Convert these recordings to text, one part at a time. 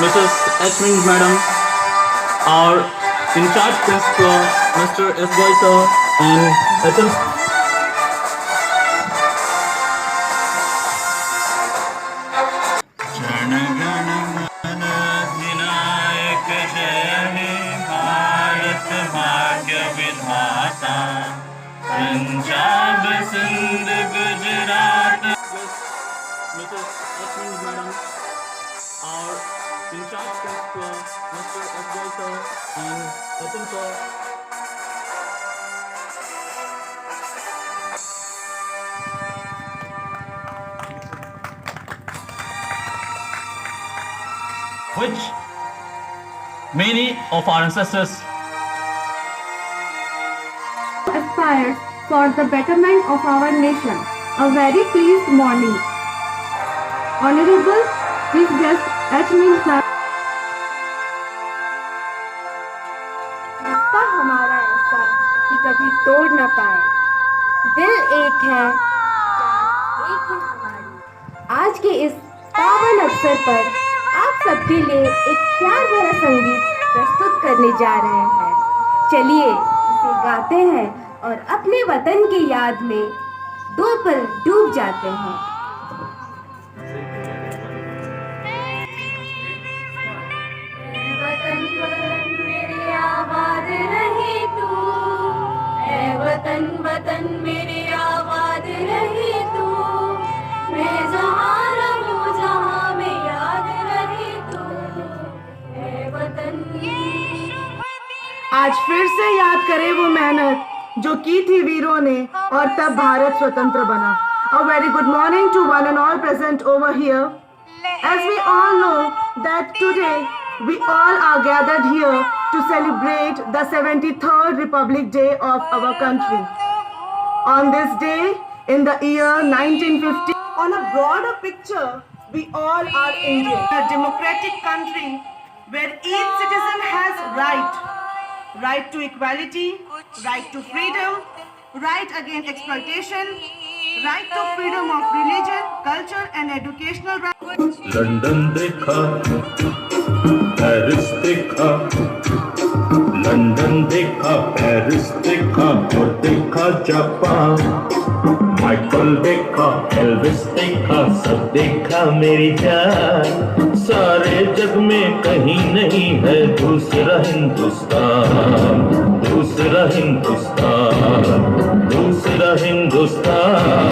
Mrs. Ashwin Madam, our in charge principal, Mr. S. Boy sir, and HM जनगणमनधिनायक जय हे भारत भाग्य विधाता Punjab Sindh Gujarat Mrs. Ashwin Madam, our in charge principal, Mr. S. Boy sir, and HM sir. Which many of our ancestors aspires for the betterment of our nation. A very pleased morning. Honorable Chief Guest Ashwin sir. रिश्ता हमारा ऐसा कि कभी तोड़ न पाए, दिल एक है, जान एक है हमारी। आज के इस पावन अवसर पर आप सबके लिए एक प्यार भरा संगीत प्रस्तुत करने जा रहे हैं। चलिए इसे गाते हैं और अपने वतन की याद में दो पल डूब जाते हैं। वतन वतन मेरे आबाद रहे तू, ऐ वतन वतन मेरे आबाद रहे तू, मैं जहाँ रहूँ जहाँ में याद रहे तू, ऐ वतन। आज फिर से याद करें वो मेहनत जो की थी वीरों ने और तब भारत स्वतंत्र बना। A very good morning to one and all present over here. As we all know that today we all are gathered here to celebrate the 73rd Republic Day of our country. On this day in the year 1950, on a broader picture, we all are Indian. A democratic country where each citizen has right to equality, right to freedom, right against exploitation, right to freedom of religion, culture and educational rights. London देखा, Paris देखा, London देखा, Paris देखा और देखा Japan. Michael देखा, Elvis देखा, सब देखा मेरी जान। सारे जग में कहीं नहीं है दूसरा हिंदुस्तान, दूसरा हिंदुस्तान, दूसरा हिंदुस्तान।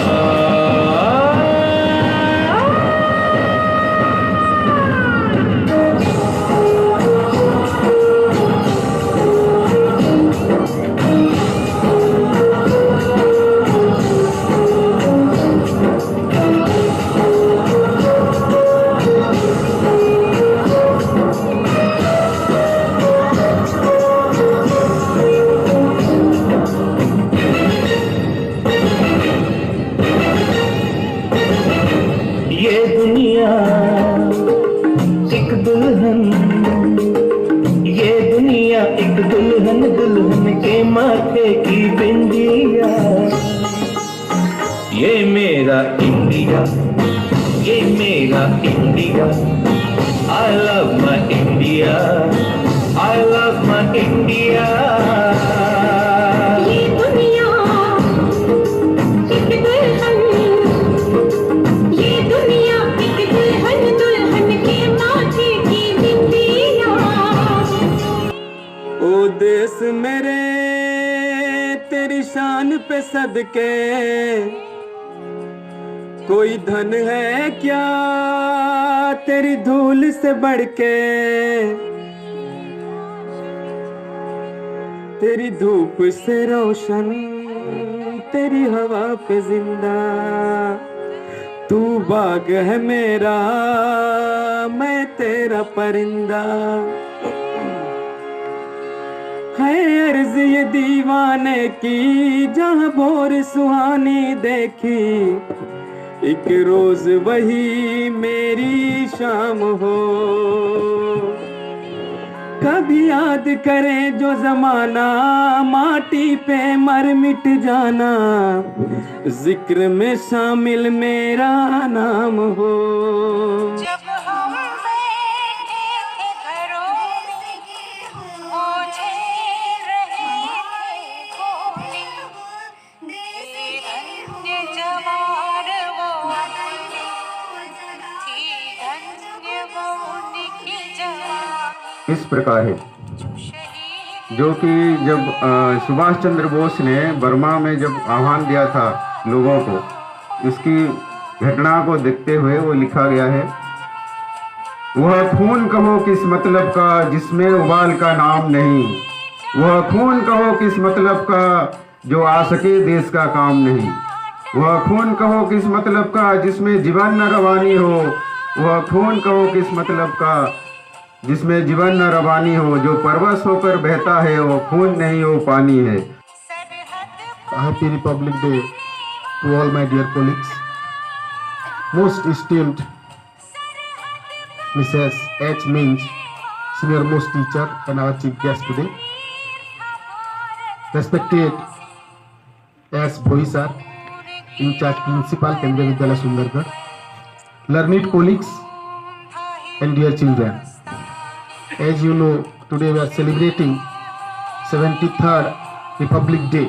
ये दुनिया एक दुल्हन, ये दुनिया एक दुल्हन, दुल्हन के माथे की बिंदिया। ये मेरा इंडिया, ये मेरा India. I love my India, I love my India। ये दुनिया एक दुल्हन, ये दुनिया एक दुल्हन, दुल्हन के माथे की बिंदिया। ओ देश मेरे तेरी शान पे सदके, कोई धन है क्या तेरी धूल से बढ़ के। तेरी धूप से रोशन, तेरी हवा पे जिंदा, तू बाग है मेरा, मैं तेरा परिंदा। है अर्ज ये दीवाने की जहाँ भोर सुहानी देखी, एक रोज वही मेरी शाम हो। कभी याद करें जो जमाना माटी पे मर मिट जाना, जिक्र में शामिल मेरा नाम हो। जब हम बैठे किस प्रकार है, जो कि जब सुभाष चंद्र बोस ने बर्मा में जब आह्वान दिया था लोगों को, इसकी घटना को देखते हुए वो लिखा गया है, वह खून कहो किस मतलब का जिसमें उबाल का नाम नहीं, वह खून कहो किस मतलब का जो आ सके देश का काम नहीं, वह खून कहो किस मतलब का जिसमें जीवन न रवानी हो, वह खून कहो किस मतलब का जिसमें जीवन न रवानी हो, जो परवश होकर बहता है वो खून नहीं वो पानी है। Happy Republic Day to all my dear colleagues. Most esteemed Mrs. H. Minch, senior most teacher and our chief guest today. Respected S. Bhoi sir, in charge principal Kendriya Vidyalaya Sundargarh. Learned colleagues and dear children. As you know, today we are celebrating 73rd Republic Day.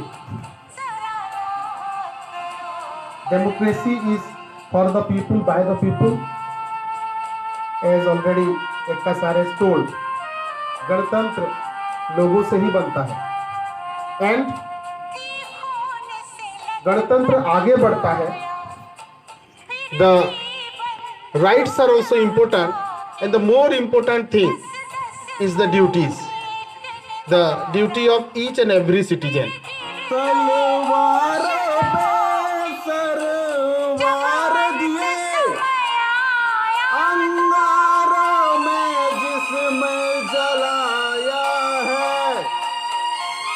Democracy is for the people, by the people. As already Ekta sir has told, गणतंत्र लोगों से ही बनता है and गणतंत्र आगे बढ़ता है. The rights are also important, and the more important thing is the duties. The duty of each and every citizen.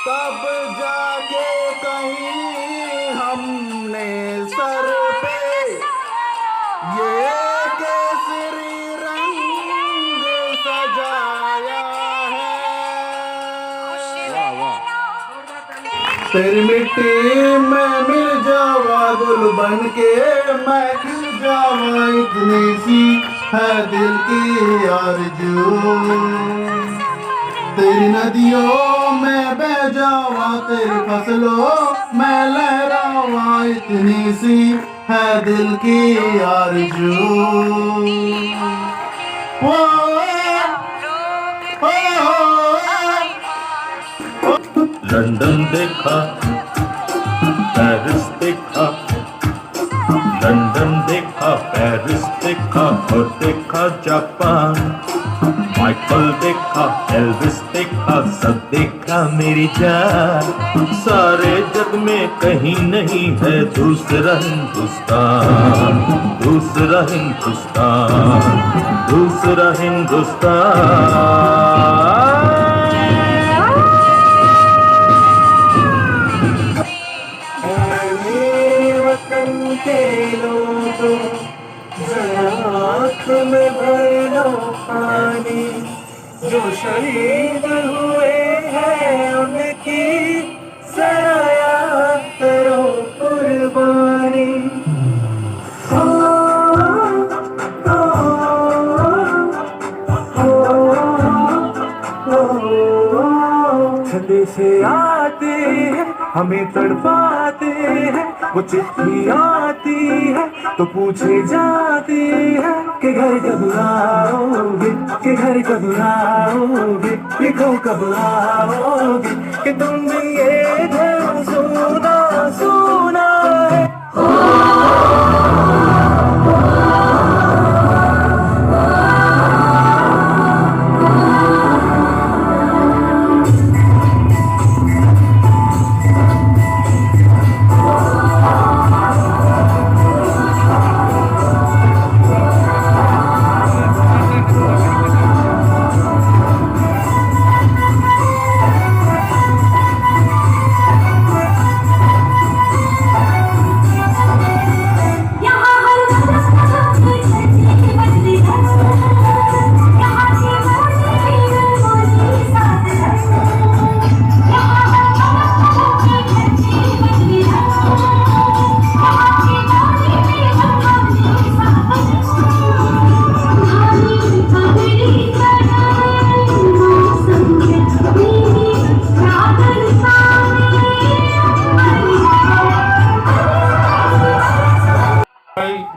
तब जाके कहीं हमने सर पे ये केसरी रंग सजाया है. तेरी मिट्टी में मिल जावा गुल बन के, मैं खिल जावा इतनी सी है दिल की आरज़ू. तेरी नदियों में बह जावा, तेरी फसलों में लहरावा, इतनी सी है दिल की आरज़ू. लंदन देखा, पेरिस देखा, लंदन देखा, पेरिस देखा और देखा जापान. माइकल देखा, एल्विस देखा, सब देखा मेरी जान. सारे जग में कहीं नहीं है दूसरा हिंदुस्तान, दूसरा हिंदुस्तान, दूसरा हिंदुस्तान. के लोगों जरा आँख में भर लो पानी, जो शहीद हुए हैं उनकी जरा याद करो कुर्बानी. छंदे से आते हैं हमें तड़पाते हैं, वो चिट्ठी आती है तो पूछे जाती है कि घर कब आओगे, कि घर कब आओगे, लिखो कब आओगे, कि तुम भी ये घर सुना सुना है.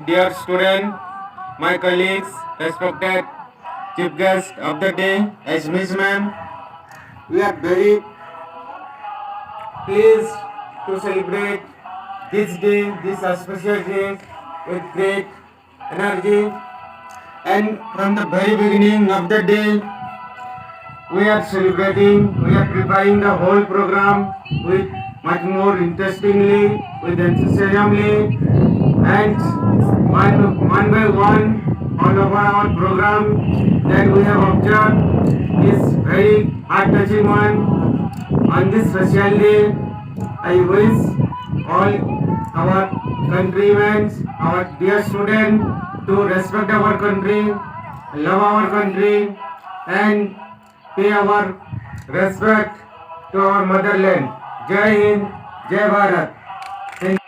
Dear student, my colleagues, respected chief guest of the day as Miss Ma'am. We are very pleased to celebrate this day, this auspicious day with great energy. And from the very beginning of the day, we are celebrating, we are preparing the whole program with much more interestingly, with enthusiasmly, and one by one, all over our program that we have observed is very heart-touching one. On this special day, I wish all our countrymen, our dear students, to respect our country, love our country, and pay our respect to our motherland. Jai Hind, Jai Bharat. Thank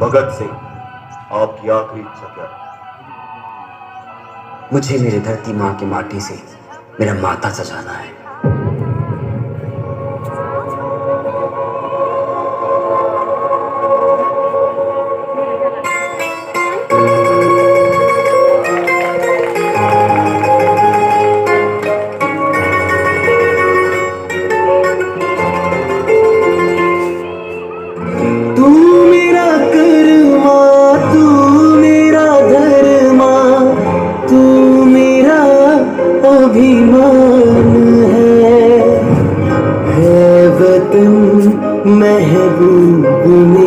Bhagat Singh, आपकी आखिरी इच्छा क्या? मुझे मेरी धरती माँ की माटी से मेरा माथा सजाना है। महबूब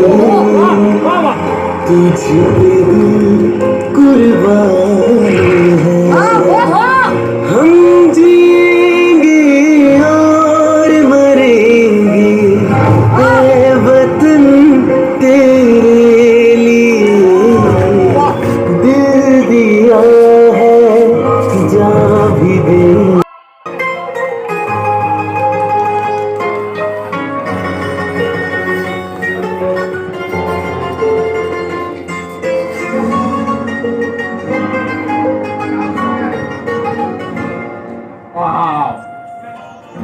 तुझे कुर्बान है। हम जिएंगे और मरेंगे ऐ वतन तेरे लिए, दिल दिया है जान भी दे।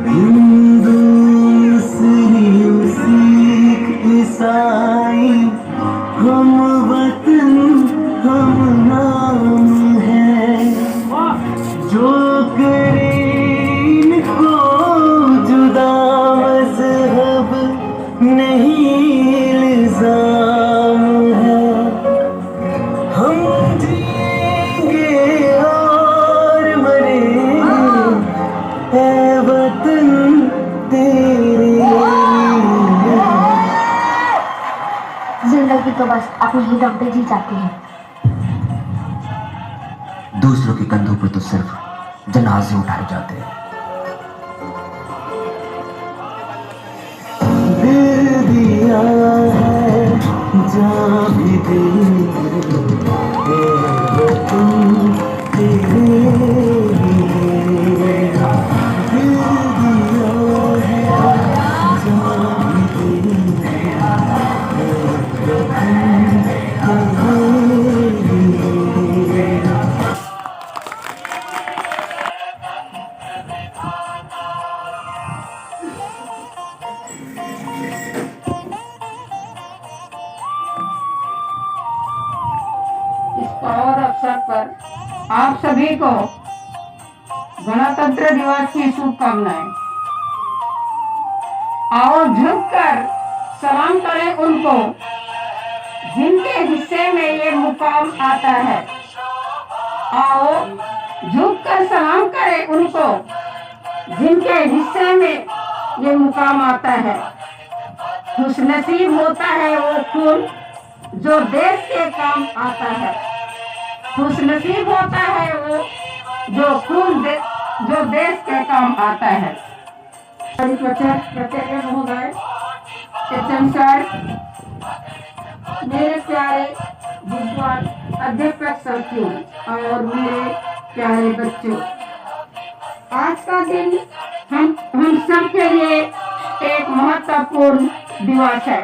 हिंदू मुस्लिम सिख ईसाई हम वतन हम नाम है, जो करे इनको जुदा मजहब नहीं इल्जाम है। हम जिएंगे और मरेंगे ऐ वतन तेरे लिए। जिंदगी तो बस अपने ही दम पे जी जाती है, दूसरों के कंधों पर तो सिर्फ जनाजे उठाए जाते हैं। दिल दिया है जान भी दे, ऐ वतन तेरे लिए। दिल दिया है जान भी दे, ऐ वतन तेरे लिए। इस पावन अवसर पर आप सभी को गणतंत्र दिवस की शुभकामनाएं। आओ झुककर सलाम करें उनको जिनके हिस्से में ये मुकाम आता है। आओ झुककर सलाम करें उनको जिनके हिस्से में ये मुकाम आता है। खुशनसीब होता है वो खून जो देश के काम आता है। खुशनसीब होता है वो जो खून जो देश के काम आता है। प्राचार्य महोदय, एचएम सर, मेरे प्यारे विद्वान अध्यापक साथियों और मेरे प्यारे बच्चों, आज का दिन हम सब के लिए एक महत्वपूर्ण दिवस है।